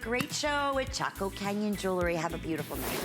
Great show at Chaco Canyon Jewelry. Have a beautiful night.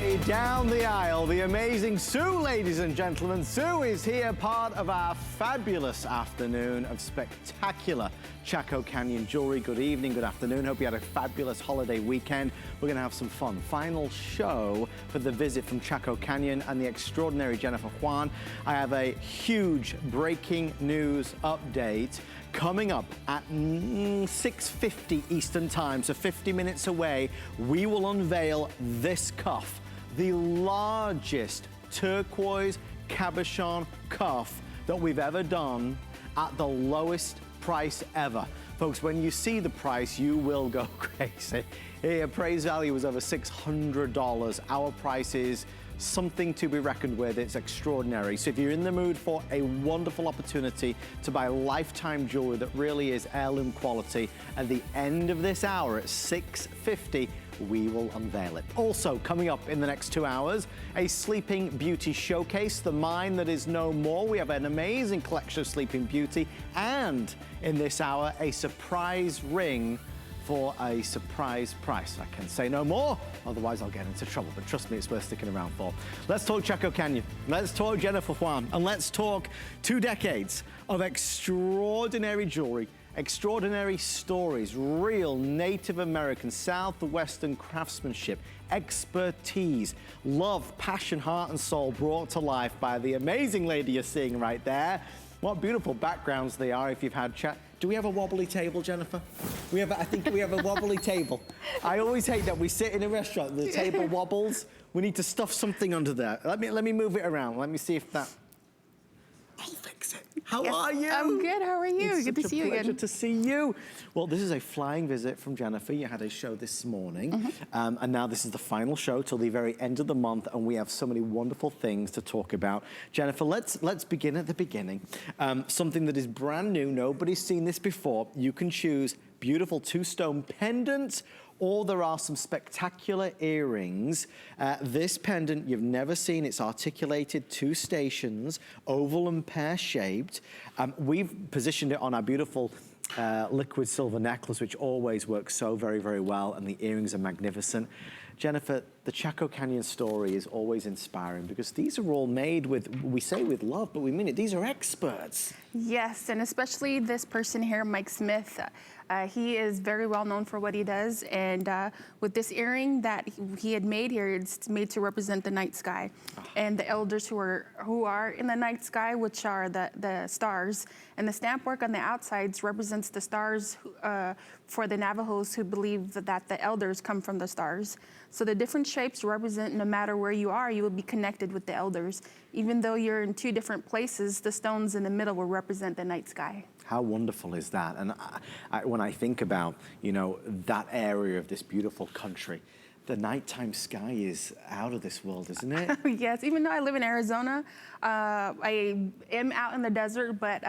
Way down the aisle, the amazing Sue, ladies and gentlemen. Sue is here, part of our fabulous afternoon of spectacular Chaco Canyon Jewelry. Good evening, good afternoon. Hope you had a fabulous holiday weekend. We're gonna have some fun. Final show for the visit from Chaco Canyon and the extraordinary Jennifer Juan. I have a huge breaking news update coming up at 6:50 Eastern Time, so 50 minutes away. We will unveil this cuff, the largest turquoise cabochon cuff that we've ever done at the lowest price ever. Folks, when you see the price, you will go crazy. Here, appraised value was over $600. Our price is something to be reckoned with. It's extraordinary. So if you're in the mood for a wonderful opportunity to buy lifetime jewelry that really is heirloom quality, at the end of this hour at 6:50, we will unveil it. Also, coming up in the next 2 hours, a Sleeping Beauty showcase, the mine that is no more. We have an amazing collection of Sleeping Beauty, and in this hour, a surprise ring for a surprise price. I can say no more, otherwise I'll get into trouble, but trust me, it's worth sticking around for. Let's talk Chaco Canyon, let's talk Jennifer Juan, and let's talk 2 decades of extraordinary jewelry, extraordinary stories, real Native American, Southwestern craftsmanship, expertise, love, passion, heart, and soul brought to life by the amazing lady you're seeing right there. What beautiful backgrounds they are if you've had chat. Do we have a wobbly table, Jennifer? I think we have a wobbly table. I always hate that we sit in a restaurant, the table wobbles. We need to stuff something under there. Let me move it around. Let me see if that, I'll fix it. How are you? I'm good, how are you? It's good to see you again. Pleasure to see you. Well, this is a flying visit from Jennifer. You had a show this morning, and now this is the final show till the very end of the month, and we have so many wonderful things to talk about. Jennifer, let's begin at the beginning. Something that is brand new, nobody's seen this before. You can choose beautiful 2-stone pendants, or there are some spectacular earrings. This pendant you've never seen. It's articulated, 2 stations, oval and pear-shaped. We've positioned it on our beautiful liquid silver necklace, which always works so very, very well, and the earrings are magnificent. Jennifer, the Chaco Canyon story is always inspiring because these are all made with, we say with love, but we mean it. These are experts. Yes, and especially this person here, Mike Smith. He is very well known for what he does, and with this earring that he had made here, it's made to represent the night sky and the elders who are in the night sky, which are the stars. And the stamp work on the outsides represents the stars for the Navajos who believe that the elders come from the stars. So the different shapes represent no matter where you are, you will be connected with the elders. Even though you're in 2 different places, the stones in the middle will represent the night sky. How wonderful is that? And when I think about, you know, that area of this beautiful country, the nighttime sky is out of this world, isn't it? Yes, even though I live in Arizona, I am out in the desert, but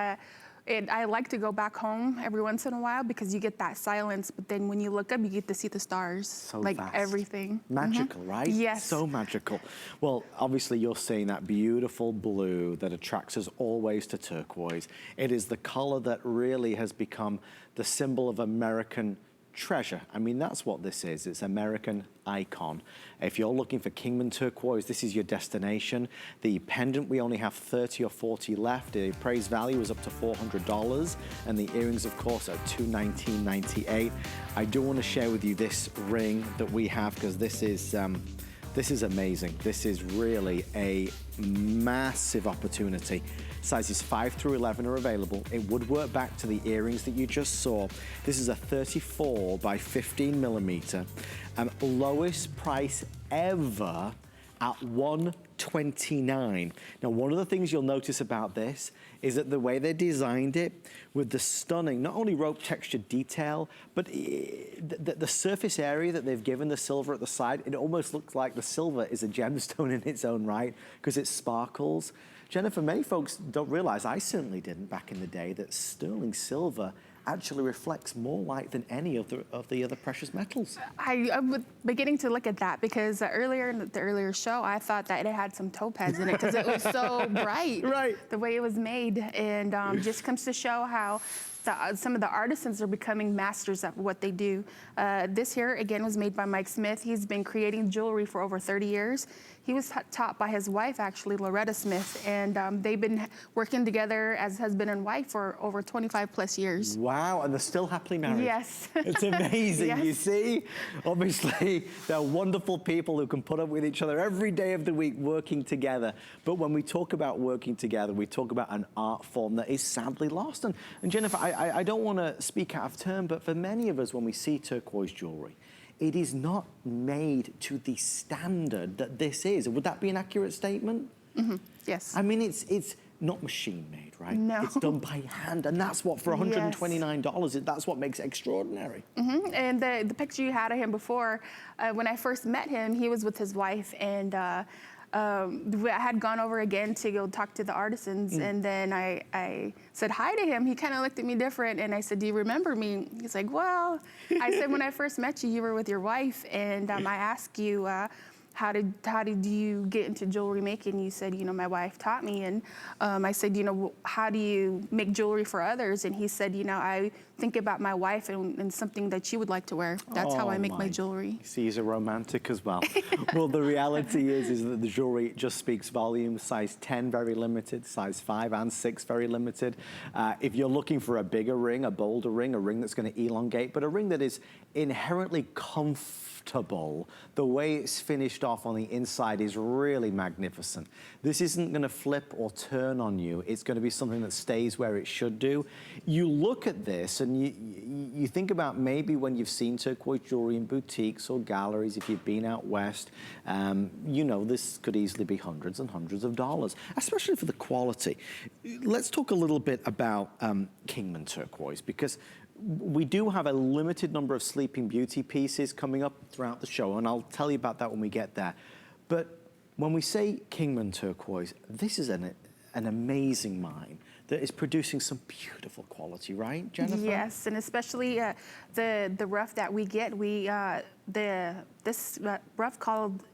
I like to go back home every once in a while because you get that silence, but then when you look up, you get to see the stars. So like vast. Everything. Magical, right? Yes. So magical. Well, obviously you're seeing that beautiful blue that attracts us always to turquoise. It is the color that really has become the symbol of American treasure. I mean, that's what this is. It's American icon. If you're looking for Kingman Turquoise, this is your destination. The pendant, we only have 30 or 40 left. The appraised value is up to $400, and the earrings, of course, are $219.98. I do want to share with you this ring that we have because this is amazing. This is really a massive opportunity. Sizes 5 through 11 are available. It would work back to the earrings that you just saw. This is a 34 by 15 millimeter. Lowest price ever at $129. Now, one of the things you'll notice about this is that the way they designed it with the stunning, not only rope texture detail, but the surface area that they've given the silver at the side, it almost looks like the silver is a gemstone in its own right because it sparkles. Jennifer, many folks don't realize, I certainly didn't back in the day, that sterling silver actually reflects more light than any of the other precious metals. I'm beginning to look at that because earlier in the earlier show, I thought that it had some topaz in it because it was so bright, Right. the way it was made. And just comes to show how some of the artisans are becoming masters at what they do. This here, again, was made by Mike Smith. He's been creating jewelry for over 30 years. He was taught by his wife, actually, Loretta Smith, and they've been working together as husband and wife for over 25 plus years. Wow, and they're still happily married. Yes. It's amazing, Yes. you see? Obviously, they're wonderful people who can put up with each other every day of the week working together. But when we talk about working together, we talk about an art form that is sadly lost. And Jennifer, I don't want to speak out of turn, but for many of us, when we see turquoise jewelry, it is not made to the standard that this is. Would that be an accurate statement? Mm-hmm. Yes. I mean, it's not machine made, right? No. It's done by hand, and that's what, for $129, that's what makes it extraordinary. Mm-hmm. And the picture you had of him before, when I first met him, he was with his wife, and I had gone over again to go talk to the artisans, and then I said hi to him. He kind of looked at me different, and I said, "Do you remember me?" He's like, "Well," I said, "When I first met you, you were with your wife, and I asked you, how did you get into jewelry making?" You said, "You know, my wife taught me." And I said, "You know, how do you make jewelry for others?" And he said, "You know, I think about my wife and something that she would like to wear. That's how I make my jewelry." See, he's a romantic as well. Well, the reality is that the jewelry just speaks volumes. Size 10, very limited. Size 5 and 6, very limited. If you're looking for a bigger ring, a bolder ring, a ring that's going to elongate, but a ring that is inherently comfortable, the way it's finished off on the inside is really magnificent. This isn't going to flip or turn on you. It's going to be something that stays where it should do. You look at this and you think about maybe when you've seen turquoise jewelry in boutiques or galleries, if you've been out west, you know this could easily be hundreds and hundreds of dollars, especially for the quality. Let's talk a little bit about Kingman Turquoise, because we do have a limited number of Sleeping Beauty pieces coming up throughout the show, and I'll tell you about that when we get there. But when we say Kingman Turquoise, this is an amazing mine that is producing some beautiful quality, right, Jennifer? Yes, and especially the rough that we get. This rough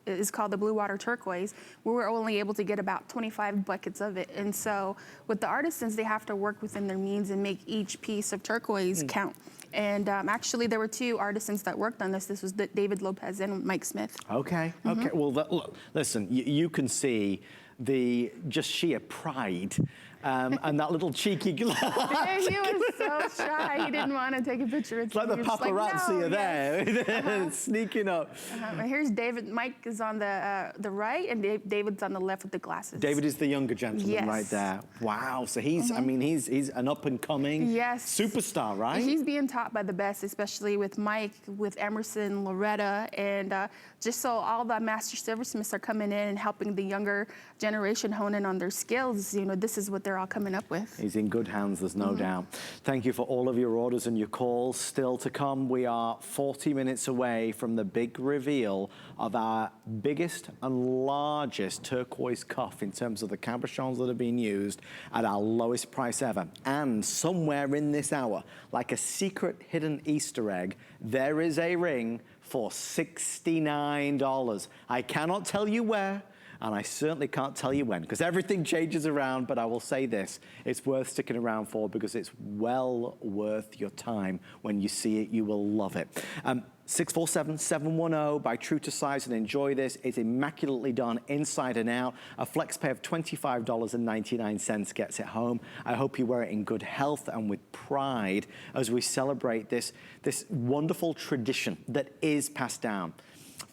is called the Blue Water Turquoise. We were only able to get about 25 buckets of it, and so with the artisans, they have to work within their means and make each piece of turquoise count. And actually, there were 2 artisans that worked on this. This was David Lopez and Mike Smith. Okay, okay. Well, look, listen, you can see the just sheer pride and that little cheeky glance. Yeah, he was so shy. He didn't want to take a picture. It's like the paparazzi are there, sneaking up. And here's David. Mike is on the right, and David's on the left with the glasses. David is the younger gentleman right there. Wow. So he's, I mean, he's an up-and-coming superstar, right? He's being taught by the best, especially with Mike, with Emerson, Loretta, and just so all the master silversmiths are coming in and helping the younger generation hone in on their skills. You know, this is what they're all coming up with. He's in good hands, there's no doubt. Thank you for all of your orders and your calls. Still to come, we are 40 minutes away from the big reveal of our biggest and largest turquoise cuff in terms of the cabochons that are being used at our lowest price ever. And somewhere in this hour, like a secret hidden Easter egg, there is a ring for $69. I cannot tell you where, and I certainly can't tell you when, because everything changes around, but I will say this, it's worth sticking around for because it's well worth your time. When you see it, you will love it. 647-710, buy true to size and enjoy this. It's immaculately done inside and out. A flex pay of $25.99 gets it home. I hope you wear it in good health and with pride as we celebrate this wonderful tradition that is passed down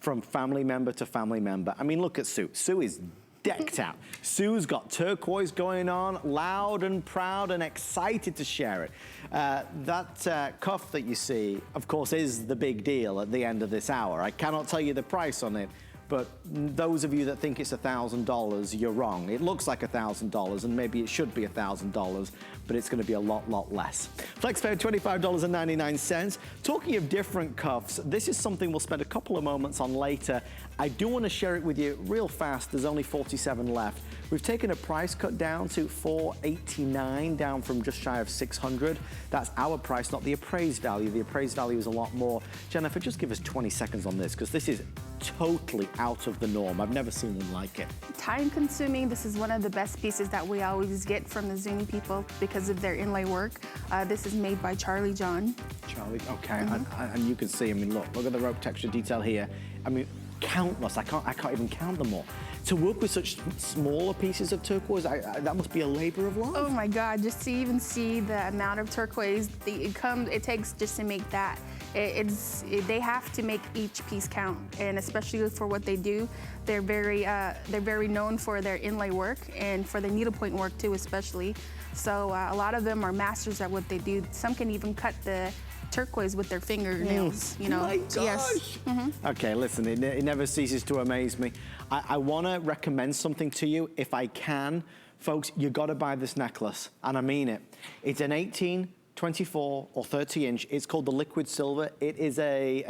from family member to family member. I mean, look at Sue. Sue is decked out. Sue's got turquoise going on, loud and proud and excited to share it. That cuff that you see, of course, is the big deal at the end of this hour. I cannot tell you the price on it, but those of you that think it's $1,000, you're wrong. It looks like $1,000, and maybe it should be $1,000, but it's going to be a lot less. Flex pay $25.99. Talking of different cuffs, this is something we'll spend a couple of moments on later. I do want to share it with you real fast. There's only 47 left. We've taken a price cut down to $489, down from just shy of $600. That's our price, not the appraised value. The appraised value is a lot more. Jennifer, just give us 20 seconds on this, because this is totally out of the norm. I've never seen one like it. Time consuming. This is one of the best pieces that we always get from the Zuni people because of their inlay work. This is made by Charlie John. Charlie, okay, and you can see, I mean, look at the rope texture detail here. I mean, countless, I can't even count them all. To work with such smaller pieces of turquoise, that must be a labor of love. Oh my God, just to even see the amount of turquoise it takes just to make that. They have to make each piece count, and especially for what they do, they're very known for their inlay work and for their needlepoint work too, especially. So a lot of them are masters at what they do. Some can even cut the turquoise with their fingernails, you know. My gosh. Yes. Okay, listen, it never ceases to amaze me. I want to recommend something to you if I can. Folks, you got to buy this necklace, and I mean it. It's an 18, 24, or 30 inch. It's called the Liquid Silver. It is a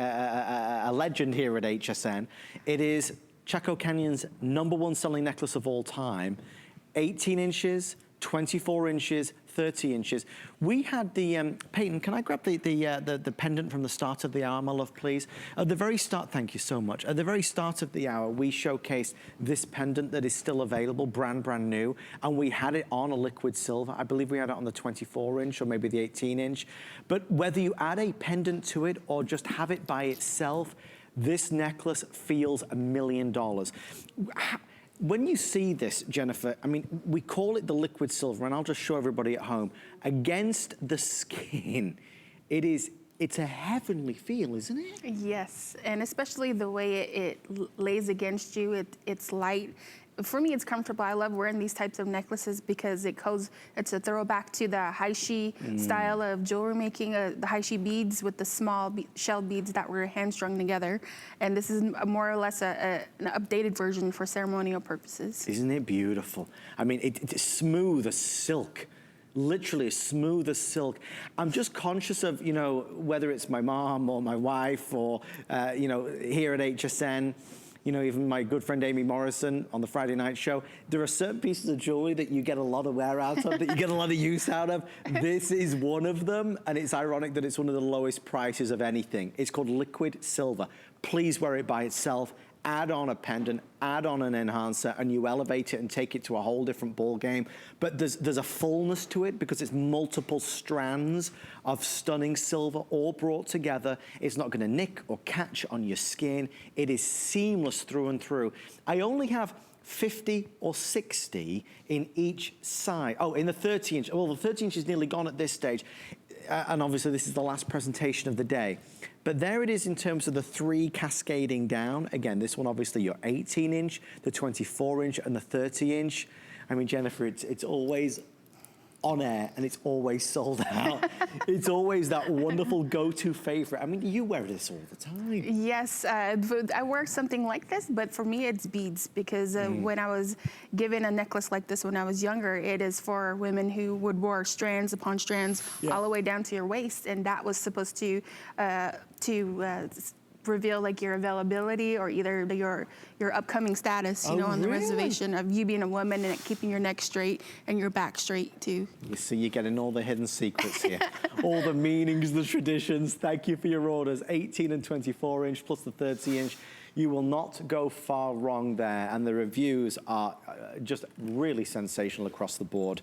legend here at HSN. It is Chaco Canyon's #1 selling necklace of all time. 18 inches, 24 inches, 30 inches. We had the, Peyton, can I grab the pendant from the start of the hour, my love, please? At the very start, thank you so much. At the very start of the hour, we showcased this pendant that is still available, brand new, and we had it on a liquid silver. I believe we had it on the 24 inch or maybe the 18 inch. But whether you add a pendant to it or just have it by itself, this necklace feels $1 million. When you see this, Jennifer, I mean, we call it the liquid silver, and I'll just show everybody at home. Against the skin, it's a heavenly feel, isn't it? Yes, and especially the way it lays against you, it's light. For me, it's comfortable. I love wearing these types of necklaces because it's a throwback to the Haishi style of jewelry making, the Haishi beads with the small shell beads that were hand-strung together. And this is more or less an updated version for ceremonial purposes. Isn't it beautiful? I mean, it's smooth as silk. Literally as smooth as silk. I'm just conscious of, you know, whether it's my mom or my wife or, you know, here at HSN, you know, even my good friend Amy Morrison on the Friday night show, there are certain pieces of jewelry that you get a lot of wear out of, that you get a lot of use out of. This is one of them, and it's ironic that it's one of the lowest prices of anything. It's called liquid silver. Please wear it by itself. Add on a pendant, add on an enhancer, and you elevate it and take it to a whole different ball game. But there's a fullness to it because it's multiple strands of stunning silver all brought together. It's not gonna nick or catch on your skin. It is seamless through and through. I only have 50 or 60 in each side. Oh, in the 30 inch. Well, the 30 inch is nearly gone at this stage. And obviously this is the last presentation of the day. But there it is in terms of the 3 cascading down. Again, this one obviously your 18 inch, the 24 inch, and the 30 inch. I mean, Jennifer, it's always on air and it's always sold out. It's always that wonderful go-to favorite. I mean, you wear this all the time. Yes, I wear something like this, but for me it's beads because when I was given a necklace like this when I was younger, it is for women who would wear strands upon strands all the way down to your waist, and that was supposed to reveal like your availability or either your upcoming status, you know, on the reservation of you being a woman and keeping your neck straight and your back straight too. You see, you're getting all the hidden secrets here. All the meanings, the traditions. Thank you for your orders. 18 and 24 inch plus the 30 inch. You will not go far wrong there. And the reviews are just really sensational across the board.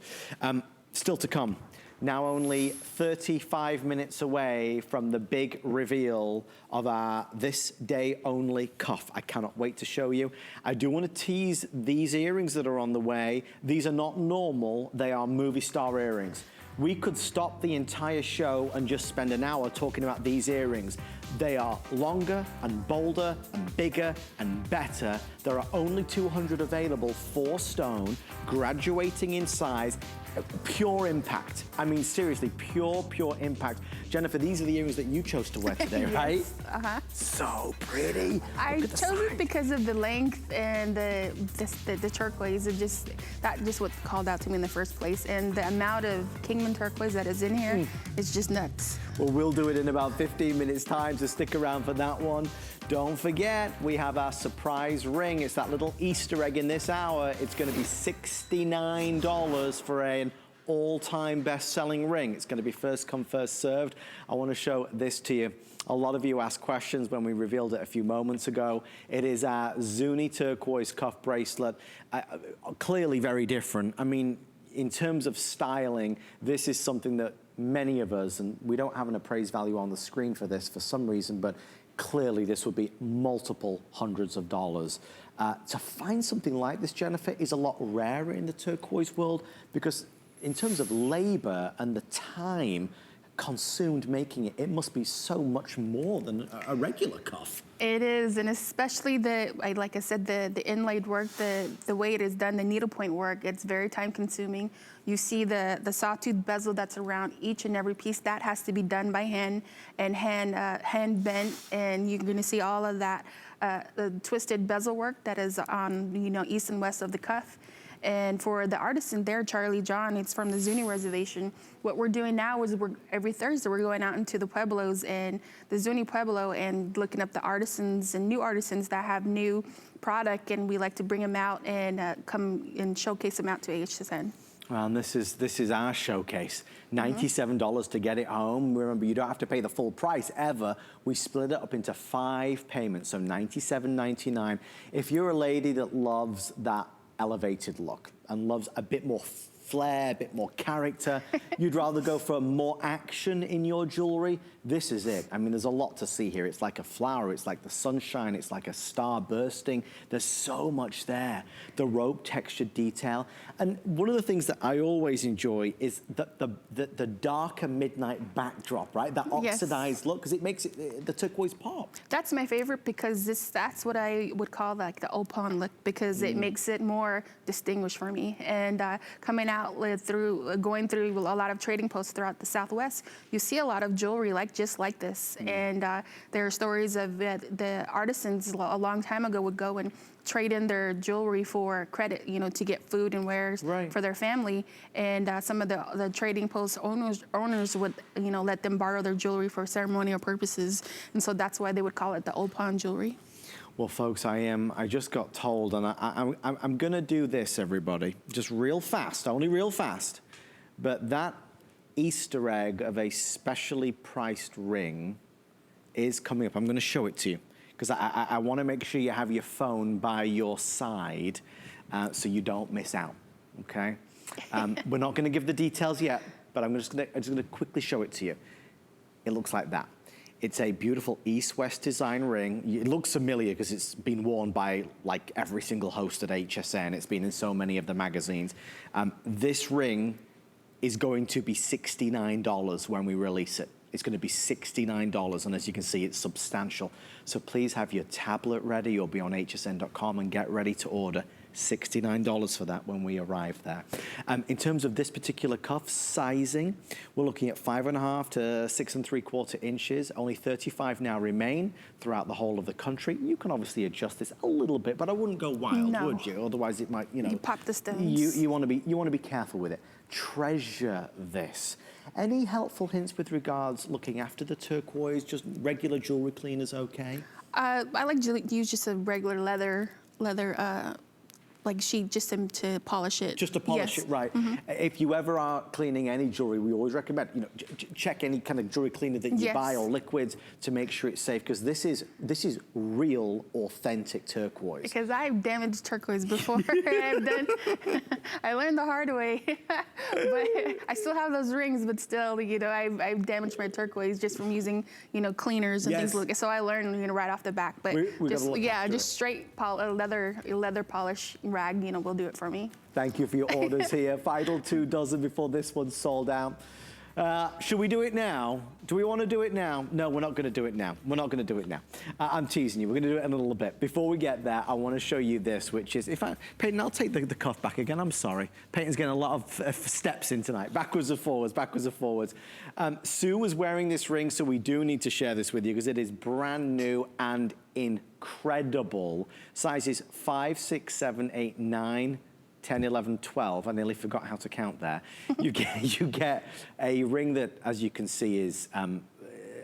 Still to come. Now only 35 minutes away from the big reveal of our this day only cuff. I cannot wait to show you. I do want to tease these earrings that are on the way. These are not normal, they are movie star earrings. We could stop the entire show and just spend an hour talking about these earrings. They are longer and bolder and bigger and better. There are only 200 available, 4 stone, graduating in size. Pure impact. I mean, seriously, pure impact. Jennifer, these are the earrings that you chose to wear today, right? Yes, So pretty. I chose it because of the length and the turquoise. That just what called out to me in the first place. And the amount of Kingman turquoise that is in here is just nuts. Well, we'll do it in about 15 minutes time, so stick around for that one. Don't forget, we have our surprise ring. It's that little Easter egg in this hour. It's gonna be $69 for an all-time best-selling ring. It's gonna be first come, first served. I wanna show this to you. A lot of you asked questions when we revealed it a few moments ago. It is our Zuni Turquoise Cuff bracelet. Clearly very different. I mean, in terms of styling, this is something that many of us, and we don't have an appraised value on the screen for this for some reason, but clearly this would be multiple hundreds of dollars. To find something like this, Jennifer, is a lot rarer in the turquoise world because in terms of labor and the time consumed making it, it must be so much more than a regular cuff. It is, and especially like I said, the inlaid work, the way it is done, the needlepoint work, it's very time consuming. You see the sawtooth bezel that's around each and every piece, that has to be done by hand and hand bent, and you're gonna see all of that the twisted bezel work that is on, east and west of the cuff. And for the artisan there, Charlie John, it's from the Zuni Reservation. What we're doing now is every Thursday we're going out into the Pueblos and the Zuni Pueblo and looking up the artisans and new artisans that have new product, and we like to bring them out and come and showcase them out to HSN. Well, and this is our showcase. $97 to get it home. Remember, you don't have to pay the full price ever. We split it up into 5 payments, so $97.99. If you're a lady that loves that elevated look and loves a bit more flair, a bit more character, you'd rather go for more action in your jewelry, this is it. I mean, there's a lot to see here. It's like a flower, it's like the sunshine, it's like a star bursting. There's so much there. The rope textured detail. And one of the things that I always enjoy is the darker midnight backdrop, right? That oxidized look, because it makes it the turquoise pop. That's my favorite because that's what I would call like the opal look, because it makes it more distinguished for me. And coming out going through a lot of trading posts throughout the Southwest, you see a lot of jewelry just like this. And there are stories of the artisans a long time ago would go and trade in their jewelry for credit, to get food and wares for their family. And some of the trading post owners would, let them borrow their jewelry for ceremonial purposes. And so that's why they would call it the opal jewelry. Well, folks, I just got told, and I'm gonna do this, everybody, just real fast, only real fast, but that Easter egg of a specially priced ring is coming up. I'm gonna show it to you, because I wanna make sure you have your phone by your side so you don't miss out, okay? We're not gonna give the details yet, but I'm just gonna quickly show it to you. It looks like that. It's a beautiful East-West design ring. It looks familiar because it's been worn by like every single host at HSN. It's been in so many of the magazines. This ring is going to be $69 when we release it. It's going to be $69, and as you can see, it's substantial. So please have your tablet ready or be on hsn.com and get ready to order. $69 for that when we arrive there. In terms of this particular cuff sizing, we're looking at 5.5 to 6 3/4 inches. Only 35 now remain throughout the whole of the country. You can obviously adjust this a little bit, but I wouldn't go wild, would you? Otherwise, it might, You pop the stones. You want to be careful with it. Treasure this. Any helpful hints with regards looking after the turquoise? Just regular jewelry cleaners, okay? I like to use just a regular leather like sheet just to polish it. Just to polish it, right. If you ever are cleaning any jewelry, we always recommend, check any kind of jewelry cleaner that you buy or liquids to make sure it's safe, because this is real, authentic turquoise. Because I've damaged turquoise before. I learned the hard way. But I still have those rings, but still, I've damaged my turquoise just from using, cleaners and things like that. So I learned, right off the back. But just straight leather polish rag, will do it for me. Thank you for your orders here. Final 2 dozen before this one's sold out. Should we do it now? Do we want to do it now? No, we're not going to do it now. We're not going to do it now. I'm teasing you. We're going to do it in a little bit. Before we get there, I want to show you this, which is, Peyton, I'll take the cuff back again. I'm sorry. Peyton's getting a lot of steps in tonight. Backwards and forwards, backwards and forwards. Sue was wearing this ring, so we do need to share this with you because it is brand new and incredible. Sizes 5, 6, 7, 8, 9, 10, 11, 12. I nearly forgot how to count there. You get a ring that, as you can see, is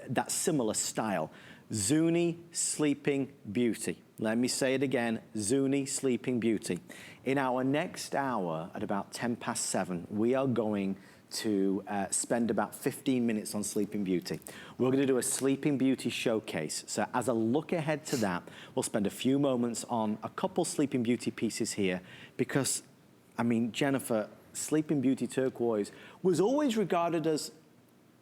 that similar style. Zuni Sleeping Beauty. Let me say it again, Zuni Sleeping Beauty. In our next hour at about 7:10, we are going to spend about 15 minutes on Sleeping Beauty. We're going to do a Sleeping Beauty showcase. So as a look ahead to that, we'll spend a few moments on a couple Sleeping Beauty pieces here because, I mean, Jennifer, Sleeping Beauty Turquoise was always regarded as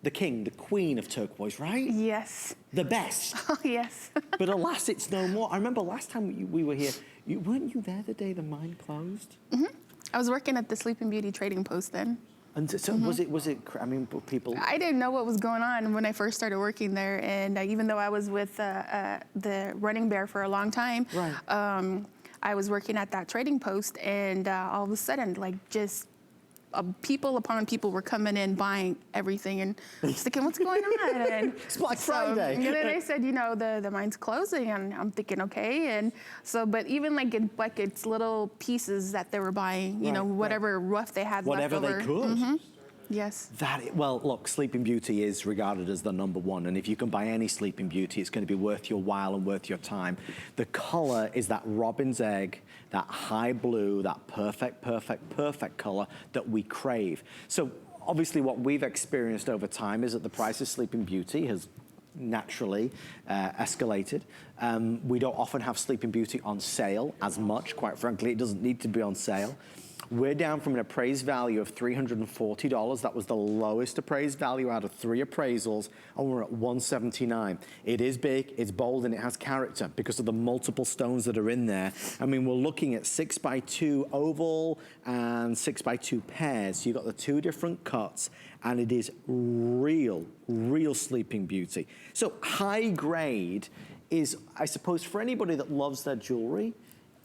the king, the queen of turquoise, right? Yes. The best. Oh, yes. But alas, it's no more. I remember last time we were here, weren't you there the day the mine closed? Mm-hmm. I was working at the Sleeping Beauty trading post then. And so was it, I mean, people... I didn't know what was going on when I first started working there. And even though I was with the Running Bear for a long time, right. I was working at that trading post and all of a sudden, like just people upon people were coming in buying everything and thinking, what's going on? And it's Black Friday. And then they said, you know, the mine's closing, and I'm thinking, okay. And so, but even like in buckets, little pieces that they were buying, you know, whatever rough they had left over. Whatever they could. Mm-hmm. Yes. Well, look, Sleeping Beauty is regarded as the #1, and if you can buy any Sleeping Beauty, it's going to be worth your while and worth your time. The color is that robin's egg, that high blue, that perfect color that we crave. So obviously what we've experienced over time is that the price of Sleeping Beauty has naturally escalated. We don't often have Sleeping Beauty on sale as much. Quite frankly, it doesn't need to be on sale. We're down from an appraised value of $340. That was the lowest appraised value out of 3 appraisals, and we're at $179. It is big, it's bold, and it has character because of the multiple stones that are in there. I mean, we're looking at 6x2 oval and 6x2 pairs. So you've got the 2 different cuts, and it is real Sleeping Beauty. So high grade is, I suppose, for anybody that loves their jewelry,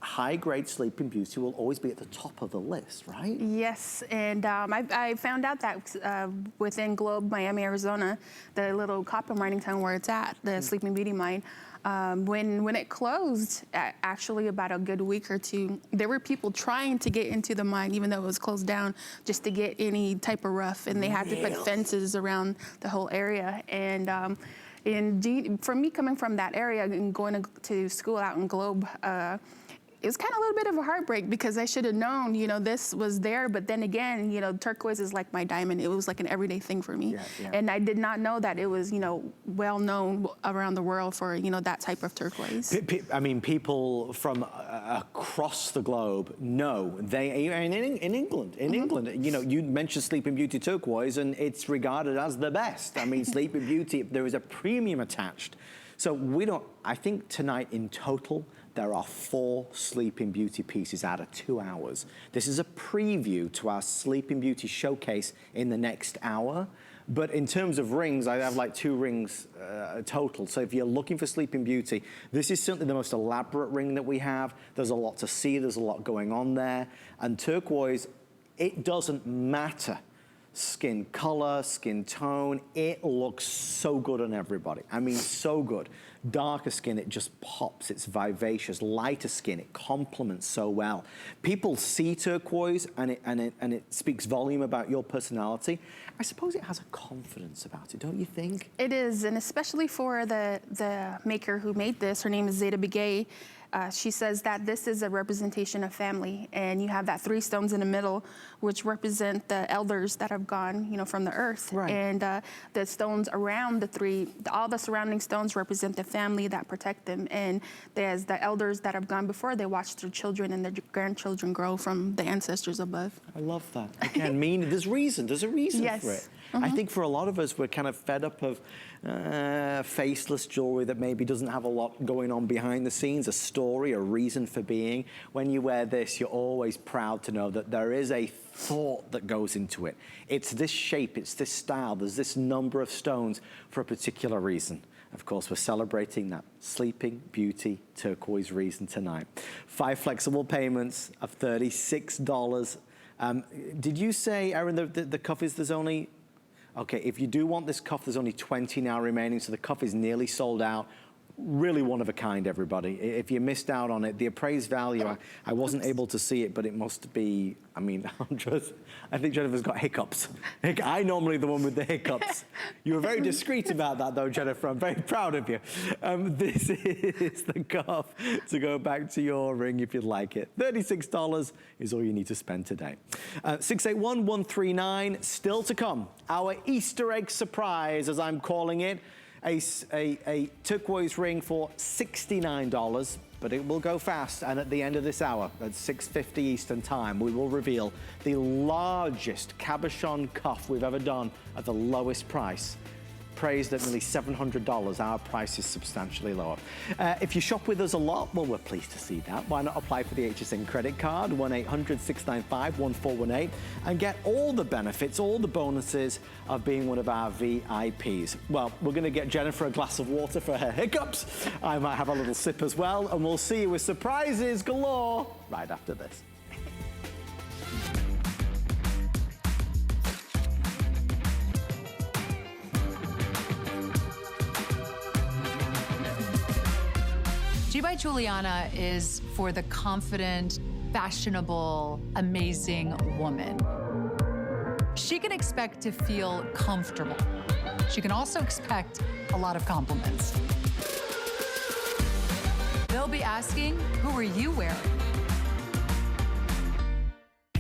high-grade Sleeping Beauty will always be at the top of the list, right? Yes, and I found out that within Globe, Miami, Arizona, the little copper mining town where it's at, the Sleeping Beauty mine, when it closed, actually about a good week or two, there were people trying to get into the mine, even though it was closed down, just to get any type of rough, and they had to put fences around the whole area. And for me, coming from that area and going to school out in Globe, it was kind of a little bit of a heartbreak because I should have known, you know, this was there. But then again, you know, turquoise is like my diamond. It was like an everyday thing for me. And I did not know that it was, you know, well known around the world for, you know, that type of turquoise. I mean, people from across the globe know. In England, you know, you mentioned Sleeping Beauty Turquoise and it's regarded as the best. I mean, Sleeping Beauty, there is a premium attached. So I think tonight in total, there are 4 Sleeping Beauty pieces out of 2 hours. This is a preview to our Sleeping Beauty showcase in the next hour. But in terms of rings, I have like 2 rings total. So if you're looking for Sleeping Beauty, this is certainly the most elaborate ring that we have. There's a lot to see, there's a lot going on there. And turquoise, it doesn't matter. Skin color, skin tone, it looks so good on everybody. I mean, so good. Darker skin, it just pops, it's vivacious. Lighter skin, it complements so well. People see turquoise and it speaks volume about your personality. I suppose it has a confidence about it, don't you think? It is, and especially for the maker who made this, her name is Zeta Begay. She says that this is a representation of family, and you have that 3 stones in the middle, which represent the elders that have gone, you know, from the earth. Right. And the stones around the 3, all the surrounding stones represent the family that protect them. And there's the elders that have gone before, they watch their children and their grandchildren grow from the ancestors above. I love that. Again, there's a reason Yes. for it. I think for a lot of us, we're kind of fed up of faceless jewelry that maybe doesn't have a lot going on behind the scenes, a story, a reason for being. When you wear this, you're always proud to know that there is a thought that goes into it. It's this shape, it's this style, there's this number of stones for a particular reason. Of course, we're celebrating that Sleeping Beauty Turquoise reason tonight. 5 flexible payments of $36. Did you say, Erin, the cuff is, there's only... Okay, if you do want this cuff, there's only 20 now remaining, so the cuff is nearly sold out. Really one of a kind, everybody. If you missed out on it, the appraised value, I wasn't able to see it, but it must be, I mean, I think Jennifer's got hiccups. I normally the one with the hiccups. You were very discreet about that though, Jennifer. I'm very proud of you. This is the cuff to go back to your ring if you'd like it. $36 is all you need to spend today. 681139, still to come. Our Easter egg surprise, as I'm calling it. A turquoise ring for $69, but it will go fast. And at the end of this hour, at 6:50 Eastern time, we will reveal the largest cabochon cuff we've ever done at the lowest price. Praised at nearly $700, our price is substantially lower. If you shop with us a lot, well, we're pleased to see that. Why not apply for the HSN credit card, 1-800-695-1418, and get all the benefits, all the bonuses of being one of our VIPs. Well, we're gonna get Jennifer a glass of water for her hiccups. I might have a little sip as well, and we'll see you with surprises galore right after this. G by Juliana is for the confident, fashionable, amazing woman. She can expect to feel comfortable. She can also expect a lot of compliments. They'll be asking, who are you wearing?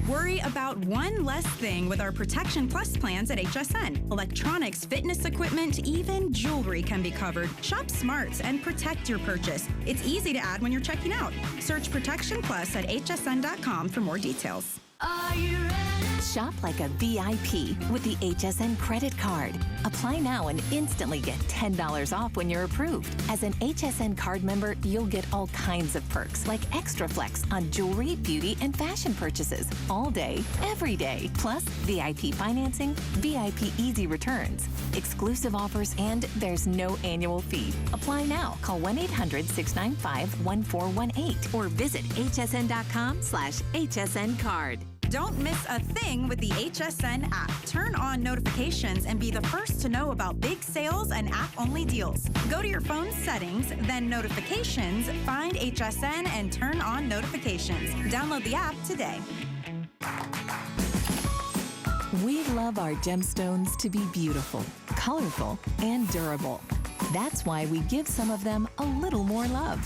Worry about one less thing with our Protection Plus plans at HSN. Electronics, fitness equipment, even jewelry can be covered. Shop smart and protect your purchase. It's easy to add when you're checking out. Search Protection Plus at hsn.com for more details. Are you ready? Shop like a VIP with the HSN credit card. Apply now and instantly get $10 off when you're approved. As an HSN card member, you'll get all kinds of perks like extra flex on jewelry, beauty, and fashion purchases all day, every day. Plus, VIP financing, VIP easy returns, exclusive offers, and there's no annual fee. Apply now. Call 1-800-695-1418 or visit hsn.com/HSN card. Don't miss a thing with the HSN app. Turn on notifications and be the first to know about big sales and app-only deals. Go to your phone's settings, then notifications, find HSN, and turn on notifications. Download the app today. We love our gemstones to be beautiful, colorful, and durable. That's why we give some of them a little more love.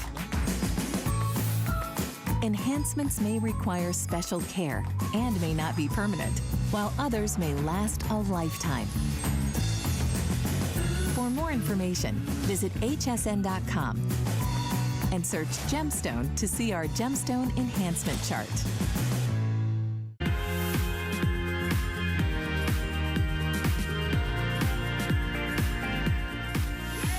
Enhancements may require special care and may not be permanent, while others may last a lifetime. For more information, visit hsn.com and search gemstone to see our gemstone enhancement chart.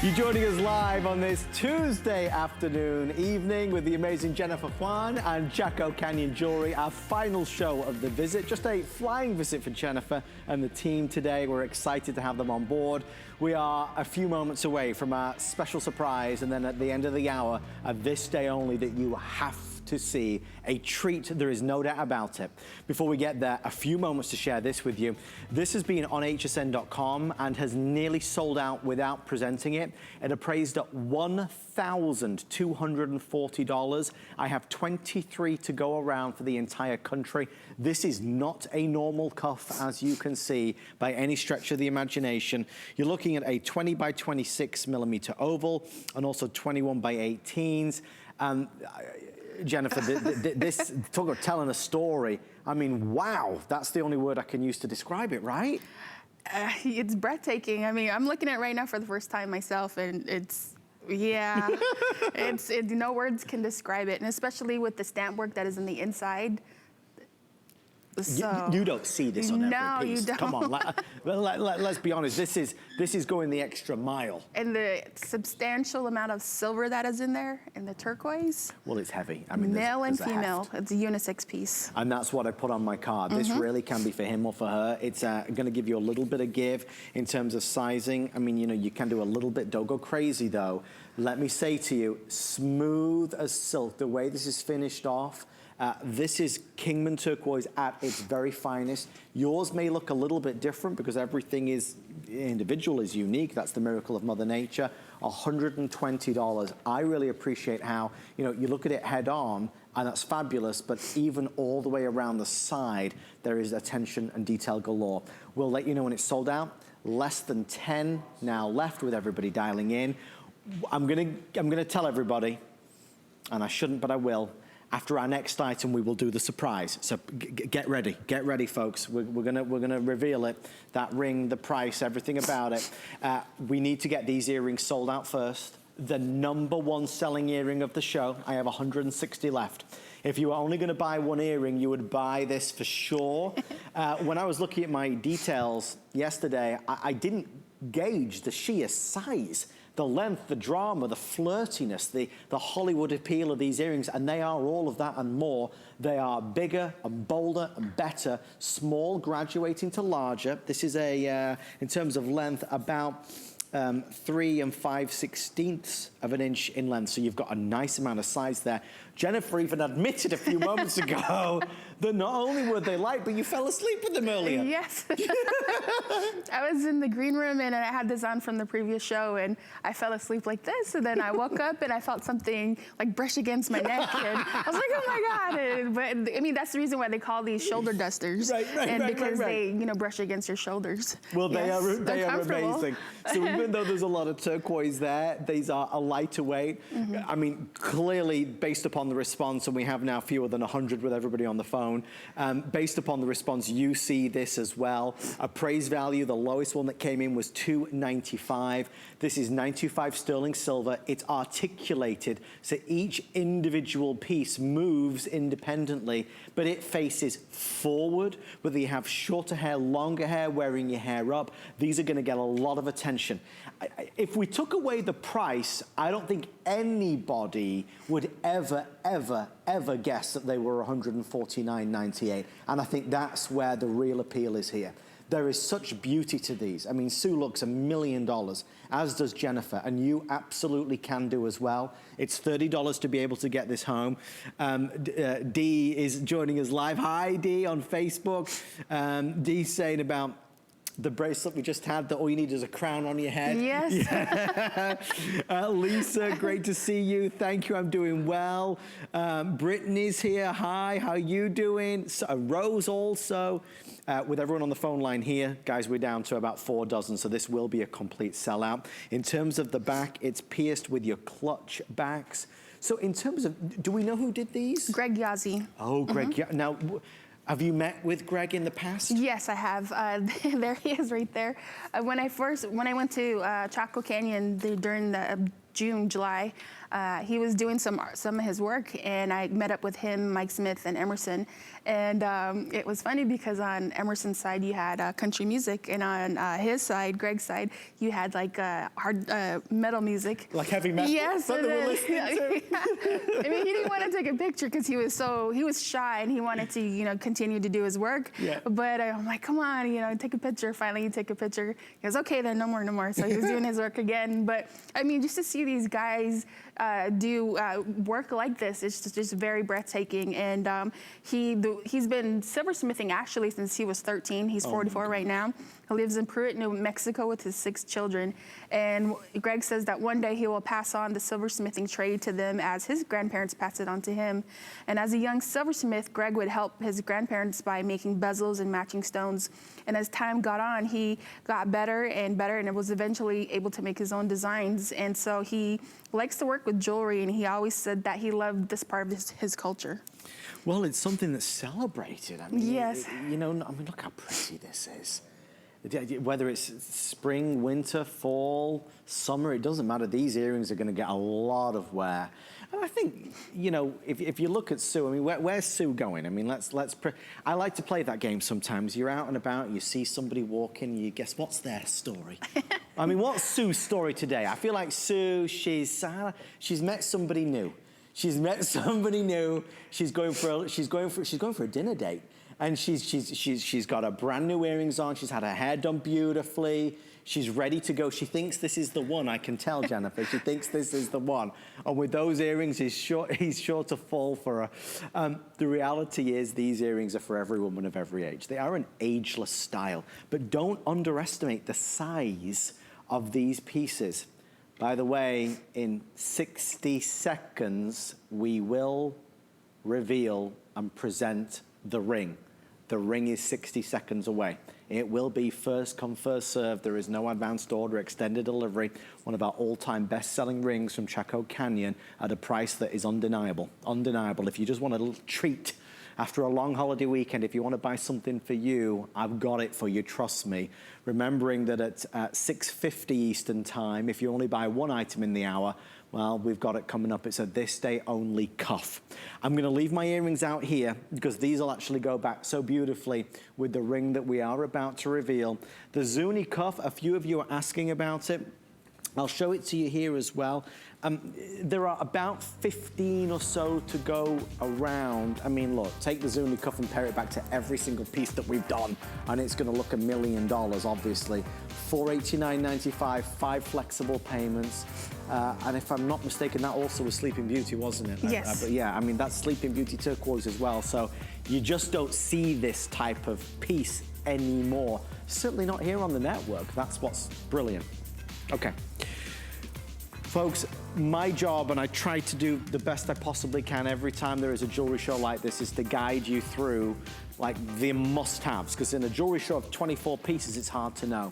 You're joining us live on this Tuesday afternoon, evening with the amazing Jennifer Juan and Chaco Canyon Jewelry, our final show of the visit. Just a flying visit for Jennifer and the team today. We're excited to have them on board. We are a few moments away from our special surprise, and then at the end of the hour, this day only that you have to see, a treat, there is no doubt about it. Before we get there, a few moments to share this with you. This has been on hsn.com and has nearly sold out without presenting it. It appraised at $1,240. I have 23 to go around for the entire country. This is not a normal cuff, as you can see, by any stretch of the imagination. You're looking at a 20 by 26 millimeter oval and also 21 by 18s. Jennifer, this, talk about telling a story. I mean, wow, that's the only word I can use to describe it, right? It's breathtaking. I mean, I'm looking at it right now for the first time myself, and it's, yeah, no words can describe it, and especially with the stamp work that is in the inside. So, you don't see this on every piece. You don't. Come on, let's be honest. This is going the extra mile. And the substantial amount of silver that is in there, and the turquoise. Well, it's heavy. I mean, male and there's female. It's a unisex piece. And that's what I put on my card. This really can be for him or for her. It's going to give you a little bit of give in terms of sizing. I mean, you know, you can do a little bit. Don't go crazy though. Let me say to you, smooth as silk. The way this is finished off. This is Kingman Turquoise at its very finest. Yours may look a little bit different because everything is individual, is unique. That's the miracle of Mother Nature. $120. I really appreciate how, you know, you look at it head on, and that's fabulous, but even all the way around the side, there is attention and detail galore. We'll let you know when it's sold out. Less than 10 now left with everybody dialing in. I'm gonna tell everybody, and I shouldn't, but I will. After our next item, we will do the surprise. So get ready, folks. We're gonna reveal it. That ring, the price, everything about it. We need to get these earrings sold out first. The #1 selling earring of the show. I have 160 left. If you were only gonna buy one earring, you would buy this for sure. When I was looking at my details yesterday, I didn't gauge the sheer size, the length, the drama, the flirtiness, the Hollywood appeal of these earrings, and they are all of that and more. They are bigger and bolder and better, small graduating to larger. This is a, in terms of length, about 3 5/16 of an inch in length. So you've got a nice amount of size there. Jennifer even admitted a few moments ago that not only were they light, but you fell asleep with them earlier. Yes. I was in the green room and I had this on from the previous show and I fell asleep like this. And then I woke up and I felt something like brush against my neck. And I was like, oh my God. But I mean, that's the reason why they call these shoulder dusters. Because they, you know, brush against your shoulders. Well, they are amazing. So even though there's a lot of turquoise there, these are a lighter weight. I mean, clearly based upon the response, and we have now fewer than 100 with everybody on the phone, based upon the response, you see this as well. Appraised value, the lowest one that came in was $295. This is 925 sterling silver. It's articulated, so each individual piece moves independently, but it faces forward. Whether you have shorter hair, longer hair, wearing your hair up, these are gonna get a lot of attention. If we took away the price, I don't think anybody would ever guess that they were $149.98. And I think that's where the real appeal is here. There is such beauty to these. I mean, Sue looks $1 million, as does Jennifer, and you absolutely can do as well. It's $30 to be able to get this home. Dee is joining us live. Hi, Dee, on Facebook. Dee's saying about the bracelet we just had, that all you need is a crown on your head. Yes. Yeah. Lisa, great to see you. Thank you, I'm doing well. Brittany's here, hi, how you doing? Rose also. With everyone on the phone line here, guys, we're down to about 4 dozen, so this will be a complete sellout. In terms of the back, it's pierced with your clutch backs. So in terms of, do we know who did these? Greg Yazzie. Oh, Greg, now, have you met with Greg in the past? Yes, I have. There he is right there. When I went to Chaco Canyon during the July, he was doing some of his work, and I met up with him, Mike Smith, and Emerson. And it was funny because on Emerson's side you had country music, and on his side, Greg's side, you had like hard metal music. Like heavy metal. Yes. That we're listening to. I mean, he didn't want to take a picture because he was shy and he wanted to, you know, continue to do his work. Yeah. But I'm like, come on, you know, take a picture. Finally, you take a picture. He goes, okay, then no more. So he was doing his work again. But I mean, just to see these guys do work like this, it's just very breathtaking. And he's been silversmithing actually since he was 13. He's 44 right now. He lives in Pruitt, New Mexico with his 6 children. And Greg says that one day he will pass on the silversmithing trade to them as his grandparents passed it on to him. And as a young silversmith, Greg would help his grandparents by making bezels and matching stones. And as time got on, he got better and was eventually able to make his own designs. And so he likes to work with jewelry, and he always said that he loved this part of his culture. Well, it's something that's celebrated. I mean, yes. You know, I mean, look how pretty this is. Whether it's spring, winter, fall, summer, it doesn't matter. These earrings are going to get a lot of wear. And I think, you know, if you look at Sue, I mean, where's Sue going? I mean, I like to play that game sometimes. You're out and about, you see somebody walking, you guess what's their story. I mean, what's Sue's story today? I feel like Sue, she's met somebody new. She's met somebody new. She's going for a dinner date. And she's got her brand new earrings on. She's had her hair done beautifully. She's ready to go. She thinks this is the one, I can tell, Jennifer. She thinks this is the one. And with those earrings, he's sure to fall for her. The reality is these earrings are for every woman of every age. They are an ageless style, but don't underestimate the size of these pieces. By the way, in 60 seconds, we will reveal and present the ring. The ring is 60 seconds away. It will be first come, first served. There is no advanced order, extended delivery. One of our all-time best-selling rings from Chaco Canyon at a price that is undeniable. Undeniable. If you just want a little treat after a long holiday weekend, if you want to buy something for you, I've got it for you, trust me. Remembering that at 6:50 Eastern time, if you only buy one item in the hour, well, we've got it coming up. It's a this day only cuff. I'm gonna leave my earrings out here because these will actually go back so beautifully with the ring that we are about to reveal. The Zuni Cuff, a few of you are asking about it. I'll show it to you here as well. There are about 15 or so to go around. I mean, look, take the Zuni Cuff and pair it back to every single piece that we've done, and it's gonna look $1 million, obviously. $489.95, 5 flexible payments. And if I'm not mistaken, that also was Sleeping Beauty, wasn't it? Yes. But yeah, I mean, that's Sleeping Beauty Turquoise as well. So you just don't see this type of piece anymore. Certainly not here on the network. That's what's brilliant. Okay. Folks, my job, and I try to do the best I possibly can every time there is a jewelry show like this, is to guide you through like the must-haves, because in a jewelry show of 24 pieces, it's hard to know.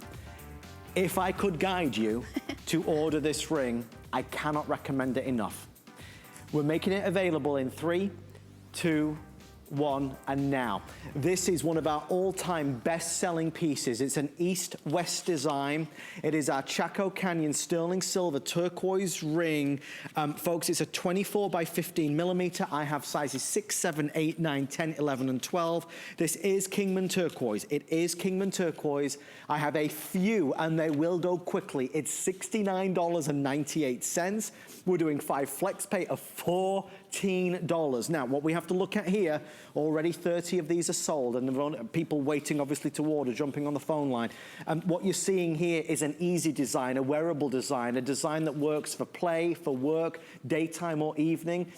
If I could guide you to order this ring, I cannot recommend it enough. We're making it available in 3, 2, 1, and now. This is one of our all-time best-selling pieces. It's an east-west design. It is our Chaco Canyon sterling silver turquoise ring. Folks, it's a 24 by 15 millimeter. I have sizes 6, 7, 8, 9, 10, 11, and 12. This is Kingman Turquoise. It is Kingman Turquoise. I have a few, and they will go quickly. It's $69.98. We're doing 5 flex pay of $14. Now, what we have to look at here, already 30 of these are sold, and people waiting, obviously, to order, jumping on the phone line. What you're seeing here is an easy design, a wearable design, a design that works for play, for work, daytime or evening.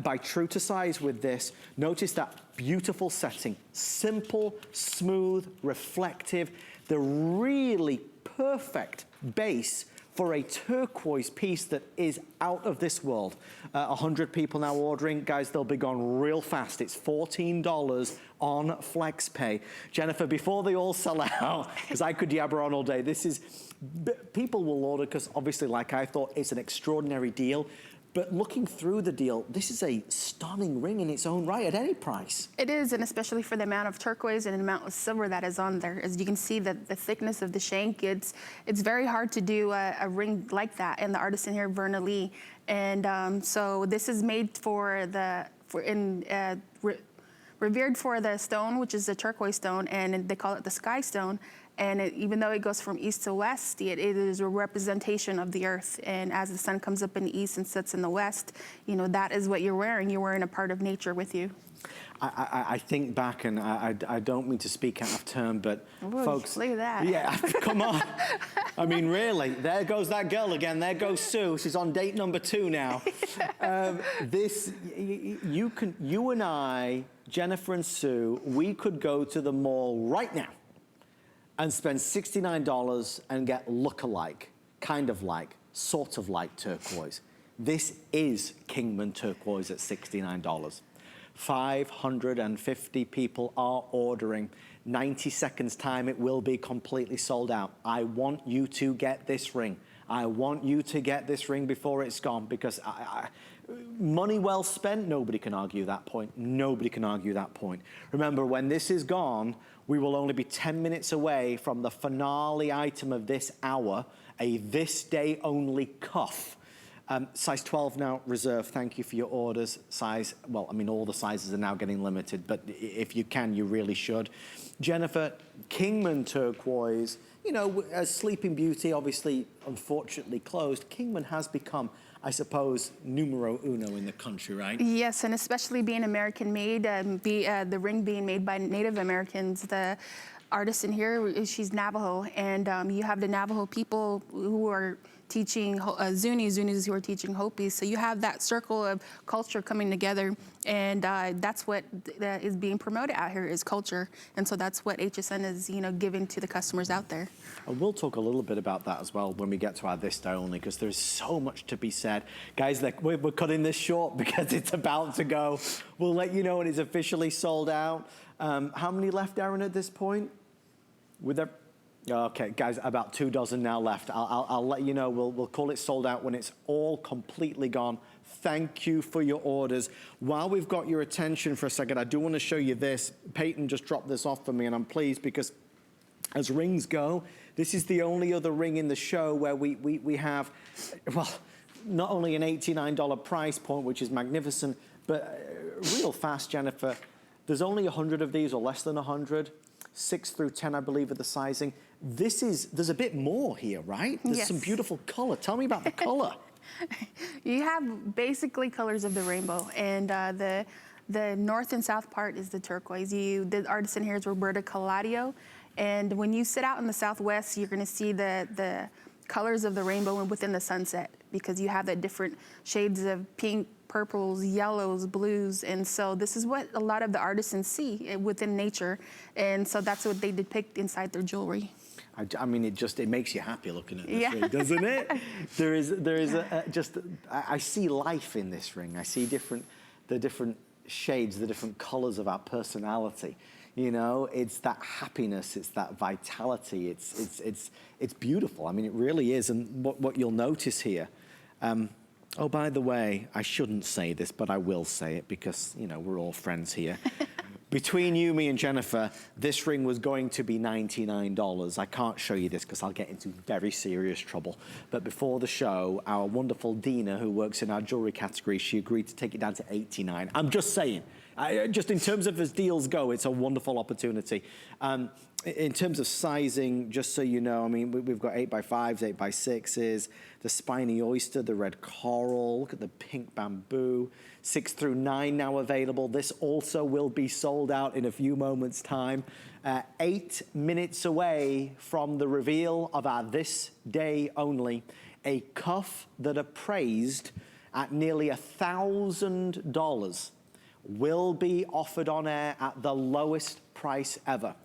By true to size with this, notice that beautiful setting. Simple, smooth, reflective, the really perfect base for a turquoise piece that is out of this world. 100 people now ordering. Guys, they'll be gone real fast. It's $14 on FlexPay. Jennifer, before they all sell out, because I could yabber on all day, this is, people will order because obviously, like I thought, it's an extraordinary deal. But looking through the deal, this is a stunning ring in its own right at any price. It is, and especially for the amount of turquoise and the amount of silver that is on there. As you can see, the thickness of the shank, it's very hard to do a ring like that. And the artisan here, Verna Lee. And so this is made revered for the stone, which is the turquoise stone, and they call it the sky stone. And even though it goes from east to west, it is a representation of the earth. And as the sun comes up in the east and sets in the west, you know, that is what you're wearing. You're wearing a part of nature with you. I think back, and I don't mean to speak out of turn, but ooh, folks. Look at that. Yeah, come on. I mean, really, there goes that girl again. There goes Sue. She's on date number 2 now. You and I, Jennifer and Sue, we could go to the mall right now and spend $69 and get look-alike, kind of like, sort of like turquoise. This is Kingman Turquoise at $69. 550 people are ordering. 90 seconds time, it will be completely sold out. I want you to get this ring. I want you to get this ring before it's gone, because money well spent, nobody can argue that point. Nobody can argue that point. Remember, when this is gone, we will only be 10 minutes away from the finale item of this hour, a this day only cuff. Size 12 now reserved. Thank you for your orders. Size, well, I mean, all the sizes are now getting limited, but if you can, you really should. Jennifer, Kingman Turquoise, you know, as Sleeping Beauty obviously unfortunately closed, Kingman has become I suppose, numero uno in the country, right? Yes, and especially being American-made, the ring being made by Native Americans, the artist in here, she's Navajo, and you have the Navajo people who are teaching Zunis who are teaching Hopis. So you have that circle of culture coming together, and that's what is being promoted out here is culture. And so that's what HSN is, giving to the customers out there. And we'll talk a little bit about that as well when we get to our This Day Only, because there's so much to be said. Guys, we're cutting this short because it's about to go. We'll let you know when it's officially sold out. How many left, Aaron, at this point? Okay, guys, about 2 dozen now left. I'll let you know. We'll call it sold out when it's all completely gone. Thank you for your orders. While we've got your attention for a second, I do want to show you this. Peyton just dropped this off for me, and I'm pleased because as rings go, this is the only other ring in the show where we have, well, not only an $89 price point, which is magnificent, but real fast, Jennifer, there's only 100 of these or less than 100. 6 through 10, I believe, are the sizing. There's a bit more here, right? There's yes. some beautiful color. Tell me about the color. You have basically colors of the rainbow, and the north and south part is the turquoise. The artist in here is Roberta Calladio, and when you sit out in the southwest, you're gonna see the colors of the rainbow within the sunset, because you have the different shades of pink, purples, yellows, blues, and so this is what a lot of the artisans see within nature, and so that's what they depict inside their jewelry. I mean, it makes you happy looking at this ring, doesn't it? There is I see life in this ring. I see the different shades, the different colors of our personality. It's that happiness, it's that vitality, it's beautiful. I mean, it really is. And what you'll notice here, oh, by the way, I shouldn't say this, but I will say it because, we're all friends here. Between you, me, and Jennifer, this ring was going to be $99. I can't show you this because I'll get into very serious trouble. But before the show, our wonderful Dina, who works in our jewelry category, she agreed to take it down to $89. I'm just saying. Just in terms of as deals go, it's a wonderful opportunity. In terms of sizing, just so you know, I mean, we've got 8x5s, 8x6s, the spiny oyster, the red coral, look at the pink bamboo, 6 through 9 now available. This also will be sold out in a few moments' time. 8 minutes away from the reveal of our This Day Only, a cuff that appraised at nearly $1,000 will be offered on air at the lowest price ever.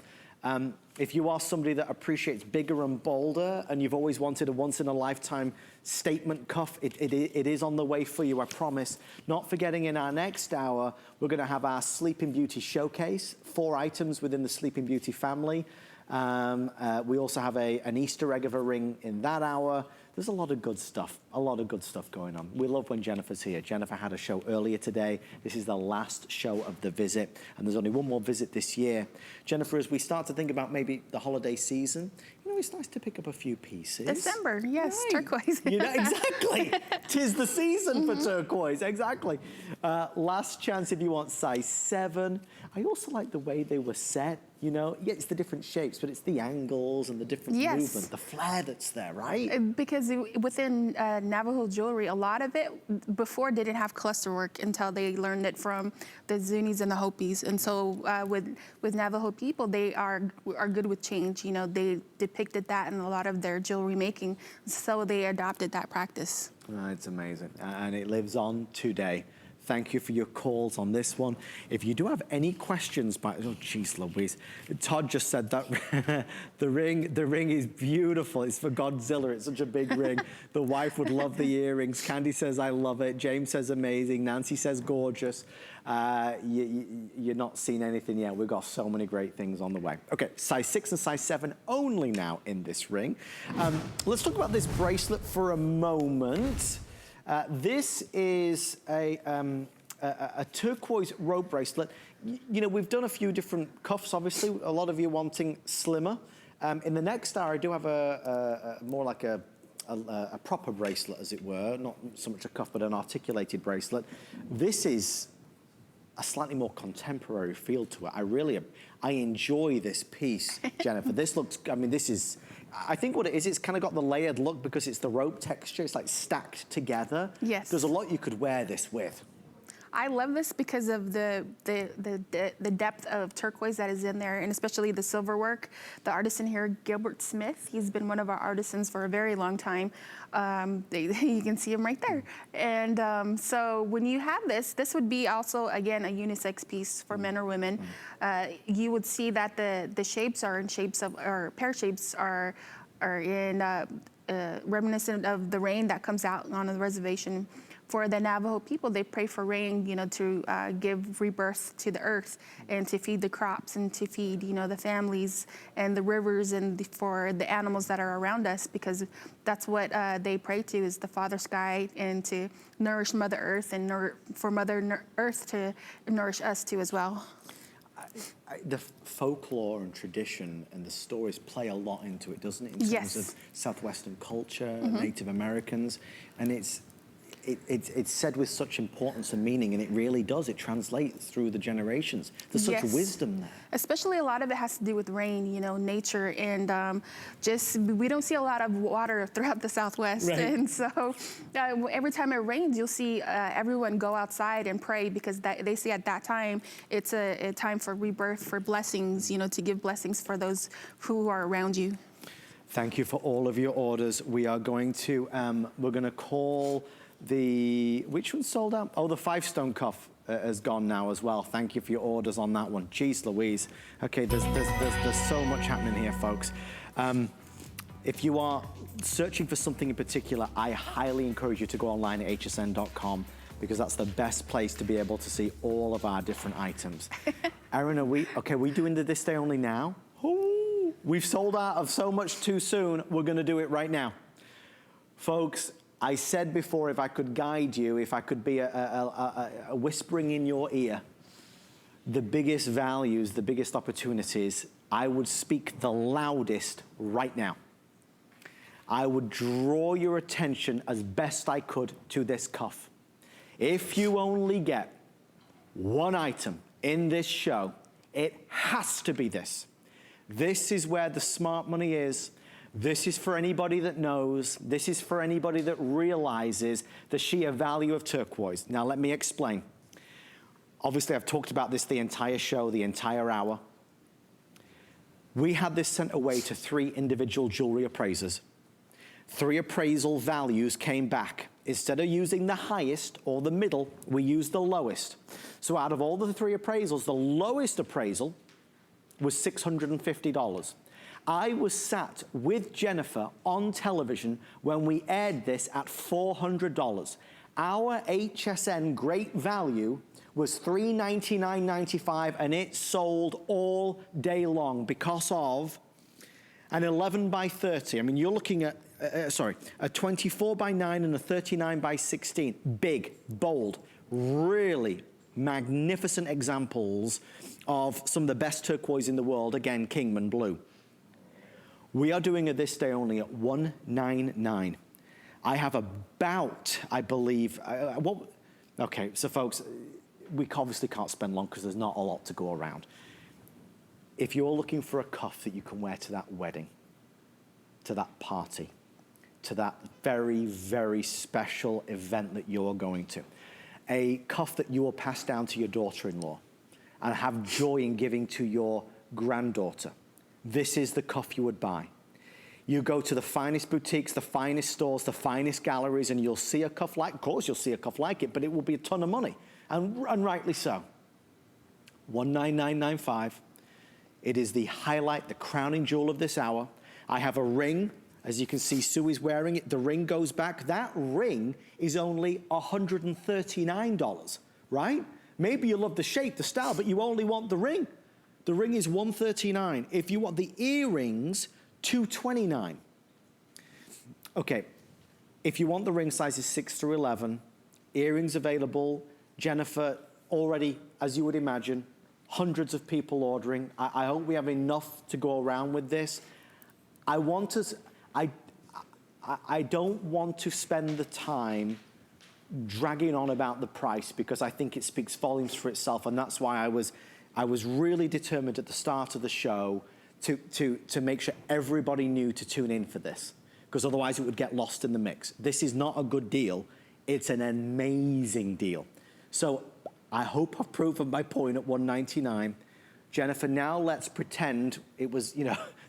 If you are somebody that appreciates bigger and bolder and you've always wanted a once-in-a-lifetime statement cuff, it is on the way for you, I promise. Not forgetting in our next hour, we're going to have our Sleeping Beauty showcase, 4 items within the Sleeping Beauty family. We also have an Easter egg of a ring in that hour. There's a lot of good stuff going on. We love when Jennifer's here. Jennifer had a show earlier today. This is the last show of the visit, and there's only one more visit this year. Jennifer, as we start to think about maybe the holiday season, it's nice to pick up a few pieces. December, yes, right. Turquoise. Exactly. 'Tis the season for turquoise, exactly. Last chance if you want size 7. I also like the way they were set. Yeah, it's the different shapes, but it's the angles and the different movement, the flair that's there, right? Because within Navajo jewelry, a lot of it before didn't have cluster work until they learned it from the Zunis and the Hopis. And so with Navajo people, they are good with change. They depicted that in a lot of their jewelry making, so they adopted that practice. It's amazing, and it lives on today. Thank you for your calls on this one. If you do have any questions, oh geez Louise, Todd just said that the ring is beautiful. It's for Godzilla. It's such a big ring. The wife would love the earrings. Candy says I love it. James says amazing. Nancy says gorgeous. You're not seen anything yet. We've got so many great things on the way. Okay, size 6 and size 7 only now in this ring. Let's talk about this bracelet for a moment. This is a turquoise rope bracelet. We've done a few different cuffs, obviously, a lot of you wanting slimmer. In the next hour, I do have more like a proper bracelet, as it were, not so much a cuff, but an articulated bracelet. This is a slightly more contemporary feel to it. I enjoy this piece, Jennifer. This looks, I mean, this is, I think what it is, it's kind of got the layered look because it's the rope texture. It's like stacked together. Yes. There's a lot you could wear this with. I love this because of the depth of turquoise that is in there, and especially the silver work. The artisan here, Gilbert Smith, he's been one of our artisans for a very long time. You can see him right there. And so when you have this would be also, again, a unisex piece for men or women. You would see that the shapes are in shapes of, or pear shapes are in reminiscent of the rain that comes out on the reservation. For the Navajo people, they pray for rain, you know, to give rebirth to the earth and to feed the crops and to feed, you know, the families and the rivers and for the animals that are around us, because that's what they pray to, is the Father Sky, and to nourish Mother Earth and for Mother Earth to nourish us too as well. The folklore and tradition and the stories play a lot into it, doesn't it? In terms of Southwestern culture, Native Americans, and it's said with such importance and meaning, and it really does. It translates through the generations. There's such wisdom there. Especially a lot of it has to do with rain, you know, nature, and just, we don't see a lot of water throughout the Southwest. Right. And so every time it rains, you'll see everyone go outside and pray, because they see at that time, it's a time for rebirth, for blessings, you know, to give blessings for those who are around you. Thank you for all of your orders. We are going to, we're going to call which one sold out? Oh, the 5-stone cuff has gone now as well. Thank you for your orders on that one. Jeez Louise. Okay, there's so much happening here, folks. If you are searching for something in particular, I highly encourage you to go online at hsn.com, because that's the best place to be able to see all of our different items. Erin, are we doing the This Day Only now? Ooh, we've sold out of so much too soon. We're gonna do it right now. Folks, I said before, if I could guide you, if I could be a whispering in your ear, the biggest values, the biggest opportunities, I would speak the loudest right now. I would draw your attention as best I could to this cuff. If you only get one item in this show, it has to be this. This is where the smart money is. This is for anybody that knows. This is for anybody that realizes the sheer value of turquoise. Now, let me explain. Obviously, I've talked about this the entire show, the entire hour. We had this sent away to 3 individual jewelry appraisers. 3 appraisal values came back. Instead of using the highest or the middle, we used the lowest. So out of all the 3 appraisals, the lowest appraisal was $650. I was sat with Jennifer on television when we aired this at $400. Our HSN great value was $399.95, and it sold all day long because of an 11 by 30. I mean, you're looking at, a 24 by 9 and a 39 by 16. Big, bold, really magnificent examples of some of the best turquoise in the world. Again, Kingman blue. We are doing a This Day Only at $199. I have about, I believe, okay, so folks, we obviously can't spend long because there's not a lot to go around. If you're looking for a cuff that you can wear to that wedding, to that party, to that very, very special event that you're going to, a cuff that you will pass down to your daughter-in-law and have joy in giving to your granddaughter, this is the cuff you would buy. You go to the finest boutiques, the finest stores, the finest galleries, and you'll see a cuff like, of course you'll see a cuff like it, but it will be a ton of money, and rightly so. $199.95. It is the highlight, the crowning jewel of this hour. I have a ring. As you can see, Sue is wearing it. The ring goes back. That ring is only $139, right? Maybe you love the shape, the style, but you only want the ring. The ring is $139. If you want the earrings, $229. Okay, if you want the ring sizes 6 through 11, earrings available. Jennifer, already, as you would imagine, hundreds of people ordering. I hope we have enough to go around with this. I don't want to spend the time dragging on about the price because I think it speaks volumes for itself, and that's why I was really determined at the start of the show to make sure everybody knew to tune in for this, because otherwise it would get lost in the mix. This is not a good deal. It's an amazing deal. So I hope I've proven my point at $199. Jennifer, now let's pretend it was,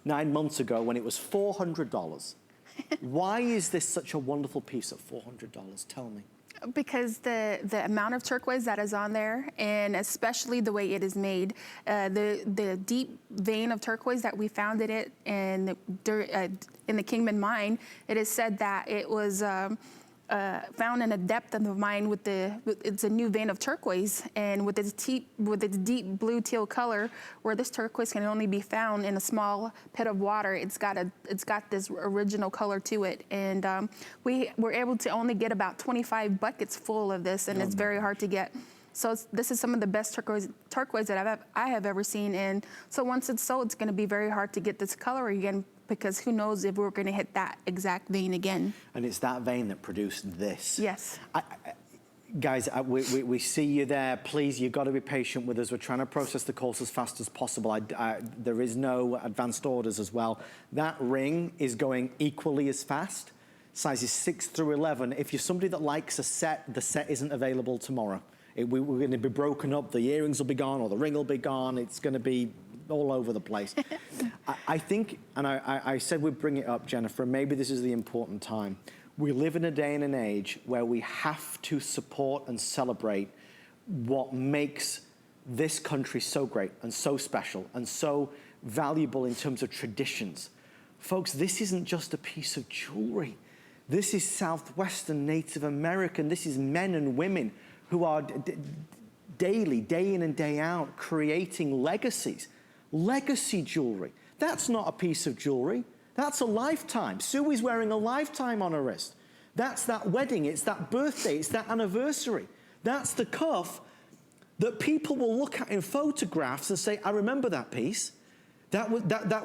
9 months ago when it was $400. Why is this such a wonderful piece at $400? Tell me. Because the amount of turquoise that is on there, and especially the way it is made, the deep vein of turquoise that we found in it, and in the Kingman mine, it is said that it was found in a depth of the mine it's a new vein of turquoise, and with its deep blue teal color, where this turquoise can only be found in a small pit of water, it's got this original color to it, and we were able to only get about 25 buckets full of this, and it's very hard to get. So this is some of the best turquoise that I have ever seen, and so once it's sold, it's going to be very hard to get this color again, because who knows if we're going to hit that exact vein again. And it's that vein that produced this. Yes. Guys, we see you there. Please, you've got to be patient with us. We're trying to process the calls as fast as possible. There is no advanced orders as well. That ring is going equally as fast. Sizes 6 through 11. If you're somebody that likes a set, the set isn't available tomorrow. We're going to be broken up. The earrings will be gone, or the ring will be gone. It's going to be all over the place. I think, and I said we'd bring it up, Jennifer, and maybe this is the important time. We live in a day and an age where we have to support and celebrate what makes this country so great and so special and so valuable in terms of traditions. Folks, this isn't just a piece of jewelry. This is Southwestern Native American. This is men and women who are daily, day in and day out, creating legacies. Legacy jewelry. That's not a piece of jewelry. That's a lifetime. Sue is wearing a lifetime on her wrist. That's that wedding. It's that birthday. It's that anniversary. That's the cuff that people will look at in photographs and say, I remember that piece. That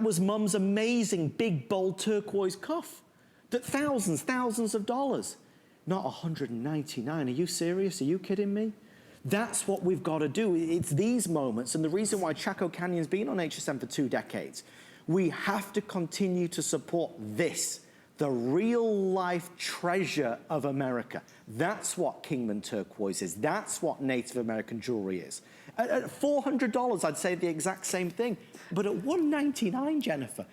was Mum's amazing big bold turquoise cuff. That thousands of dollars. Not $199. Are you serious? Are you kidding me? That's what we've got to do. It's these moments, and the reason why Chaco Canyon's been on HSN for 2 decades. We have to continue to support this, the real-life treasure of America. That's what Kingman Turquoise is. That's what Native American jewelry is. At $400, I'd say the exact same thing. But at $199, Jennifer,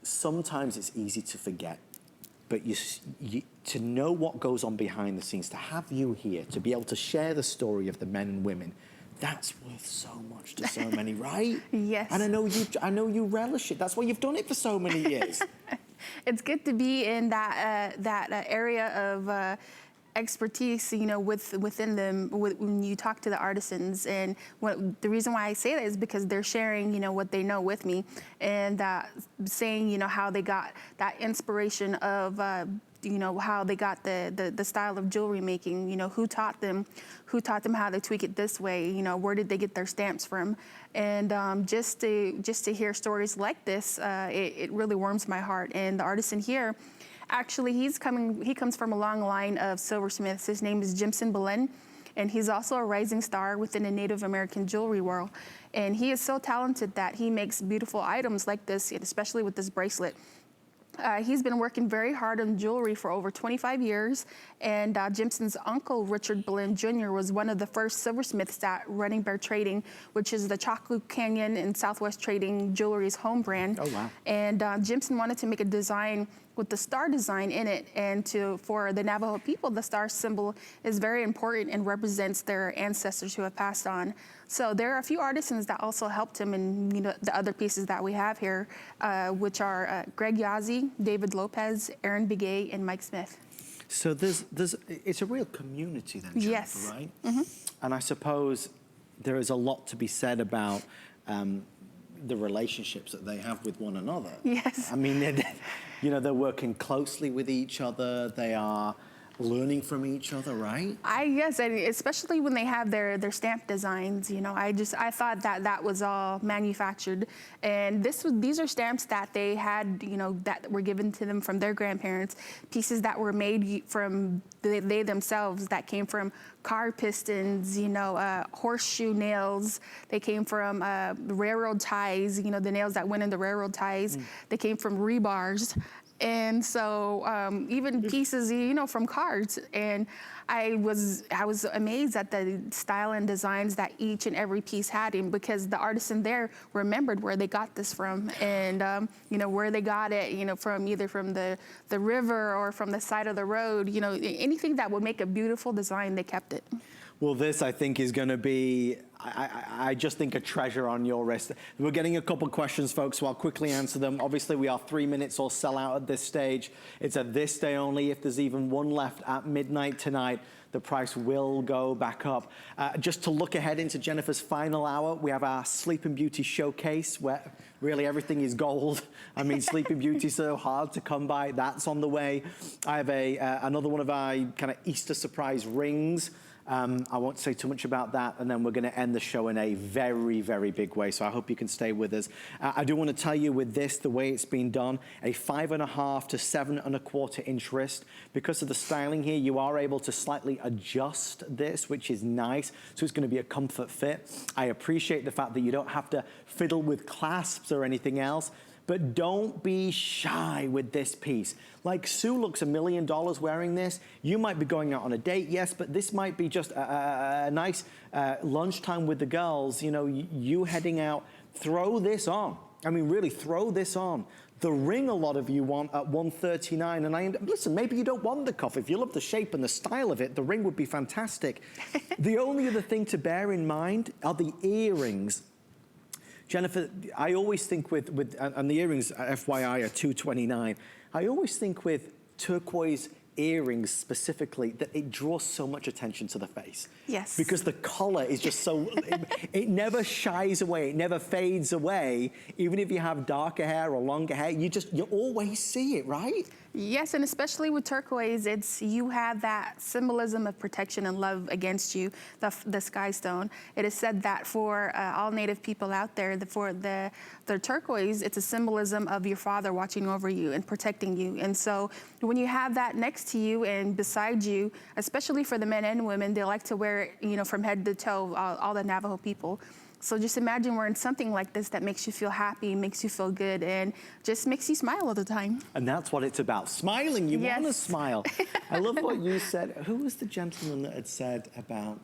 sometimes it's easy to forget. But to know what goes on behind the scenes, to have you here, to be able to share the story of the men and women, that's worth so much to so many, right? Yes. And I know you relish it. That's why you've done it for so many years. It's good to be in that area of expertise, within them when you talk to the artisans. And the reason why I say that is because they're sharing, what they know with me, and saying, how they got that inspiration of, how they got the style of jewelry making, who taught them how to tweak it this way, where did they get their stamps from. And just to hear stories like this, it really warms my heart. And the artisan here, actually, he comes from a long line of silversmiths. His name is Jimson Belen, and he's also a rising star within the Native American jewelry world. And he is so talented that he makes beautiful items like this, especially with this bracelet. He's been working very hard on jewelry for over 25 years, and Jimson's uncle, Richard Belen Jr., was one of the first silversmiths at Running Bear Trading, which is the Chaco Canyon and Southwest Trading Jewelry's home brand. Oh, wow. And Jimson wanted to make a design with the star design in it, and for the Navajo people, the star symbol is very important and represents their ancestors who have passed on. So there are a few artisans that also helped him in the other pieces that we have here, which are Greg Yazzie, David Lopez, Aaron Begay, and Mike Smith. So it's a real community then, Jennifer, yes. Right? Mm-hmm. And I suppose there is a lot to be said about the relationships that they have with one another. Yes. I mean, they're working closely with each other. They are learning from each other, right? Yes, and especially when they have their stamp designs, you know, I thought that was all manufactured, and these are stamps that they had, you know, that were given to them from their grandparents, pieces that were made from they themselves, that came from car pistons, you know, horseshoe nails. They came from railroad ties, you know, the nails that went in the railroad ties. They came from rebars. And so even pieces, you know, from cards. And I was amazed at the style and designs that each and every piece had, and because the artisan there remembered where they got this from, and you know, where they got it, you know, from either from the river or from the side of the road, you know, anything that would make a beautiful design, they kept it. Well, this, I think, is going to be, I just think, a treasure on your wrist. We're getting a couple questions, folks, so I'll quickly answer them. Obviously, we are 3 minutes or sell out at this stage. It's a this day only. If there's even one left at midnight tonight, the price will go back up. Just to look ahead into Jennifer's final hour, we have our Sleeping Beauty showcase, where really everything is gold. I mean, Sleeping Beauty's so hard to come by. That's on the way. I have another one of our kind of Easter surprise rings. I won't say too much about that, and then we're going to end the show in a very, very big way, so I hope you can stay with us. I do want to tell you with this, the way it's been done, a 5.5 to 7.25 inch wrist. Because of the styling here, you are able to slightly adjust this, which is nice, so it's going to be a comfort fit. I appreciate the fact that you don't have to fiddle with clasps or anything else. But don't be shy with this piece. Like, Sue looks $1 million wearing this. You might be going out on a date, yes, but this might be just a nice lunchtime with the girls. You know, you heading out, throw this on. I mean, really, throw this on. The ring a lot of you want at $139, and listen, maybe you don't want the cuff. If you love the shape and the style of it, the ring would be fantastic. The only other thing to bear in mind are the earrings. Jennifer, I always think and the earrings, FYI, are $229. I always think with turquoise earrings specifically that it draws so much attention to the face. Yes. Because the collar is just so, it never shies away, it never fades away. Even if you have darker hair or longer hair, you always see it, right? Yes, and especially with turquoise, you have that symbolism of protection and love against you, the sky stone. It is said that for all Native people out there, for the turquoise, it's a symbolism of your father watching over you and protecting you. And so when you have that next to you and beside you, especially for the men and women, they like to wear it, you know, from head to toe, all the Navajo people. So just imagine wearing something like this that makes you feel happy, makes you feel good, and just makes you smile all the time. And that's what it's about, smiling. You want to smile. I love what you said. Who was the gentleman that had said about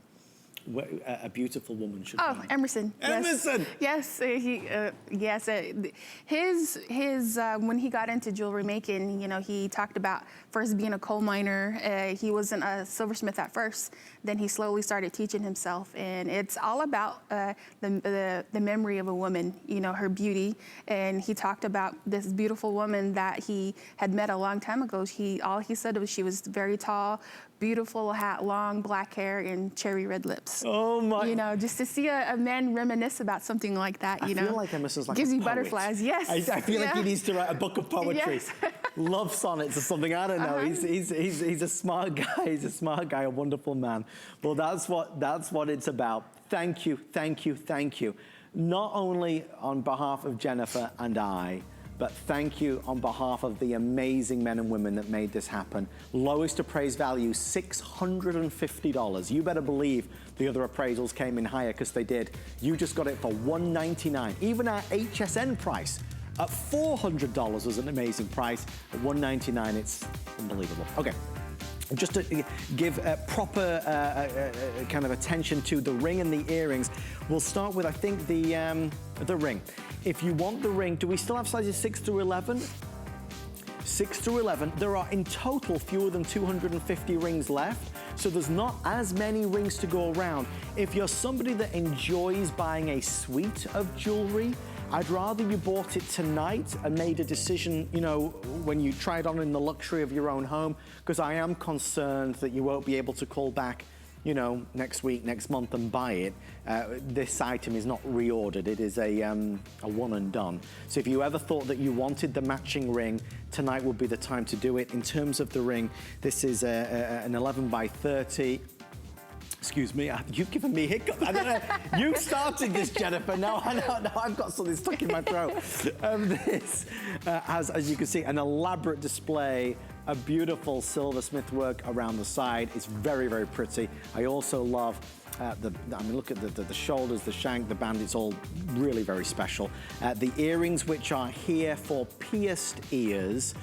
a beautiful woman should be? Emerson. Emerson. Yes, yes. His when he got into jewelry making, you know, he talked about first being a coal miner. He wasn't a silversmith at first. Then he slowly started teaching himself, and it's all about the memory of a woman, you know, her beauty. And he talked about this beautiful woman that he had met a long time ago. All he said was she was very tall, beautiful hat, long black hair, and cherry red lips. Oh my! You know, just to see a man reminisce about something like that, you know, I feel like Emerson's like gives a you poet. Butterflies. Yes. I feel like he needs to write a book of poetry. Yes. Love sonnets or something. I don't know. He's a smart guy. He's a smart guy, a wonderful man. Well, that's what it's about. Thank you, thank you, thank you. Not only on behalf of Jennifer and I, but thank you on behalf of the amazing men and women that made this happen. Lowest appraised value, $650. You better believe the other appraisals came in higher, because they did. You just got it for $199. Even our HSN price at $400 was an amazing price. At $199, it's unbelievable. Okay. Just to give proper kind of attention to the ring and the earrings, we'll start with, I think, the ring. If you want the ring, do we still have sizes 6 through 11? 6 through 11. There are in total fewer than 250 rings left, so there's not as many rings to go around. If you're somebody that enjoys buying a suite of jewelry, I'd rather you bought it tonight and made a decision, you know, when you try it on in the luxury of your own home, because I am concerned that you won't be able to call back you know, next week, next month and buy it, this item is not reordered. It is a one and done. So if you ever thought that you wanted the matching ring, tonight would be the time to do it. In terms of the ring, this is an 11 by 30. Excuse me, you've given me hiccups. I don't know. You started this, Jennifer. No, I know. No, I've got something stuck in my throat. This has, as you can see, an elaborate display, a beautiful silversmith work around the side. It's very, very pretty. I also love I mean, look at the shoulders, the shank, the band. It's all really very special. The earrings, which are here for pierced ears.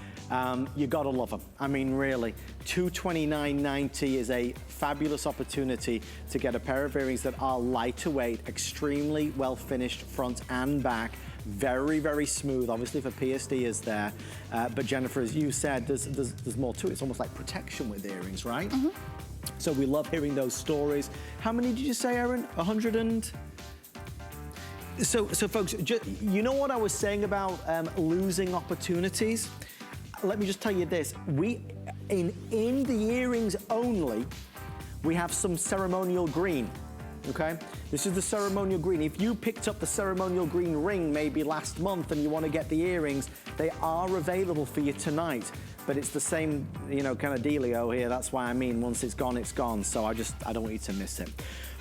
You gotta love them. I mean, really, $229.90 is a fabulous opportunity to get a pair of earrings that are lighter weight, extremely well finished front and back, very, very smooth, obviously for pierced ears there. But Jennifer, as you said, there's more to it. It's almost like protection with earrings, right? Mm-hmm. So we love hearing those stories. How many did you say, Erin? 100 and... So folks, you know what I was saying about losing opportunities? Let me just tell you this, in the earrings only, we have some ceremonial green, okay? This is the ceremonial green. If you picked up the ceremonial green ring maybe last month and you want to get the earrings, they are available for you tonight. But it's the same, you know, kind of dealio here. That's why I mean, once it's gone, it's gone. So I don't want you to miss it.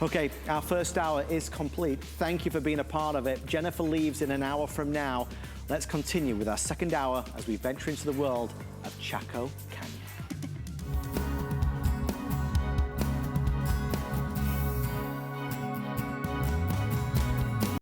Okay, our first hour is complete. Thank you for being a part of it. Jennifer leaves in an hour from now. Let's continue with our second hour as we venture into the world of Chaco Canyon.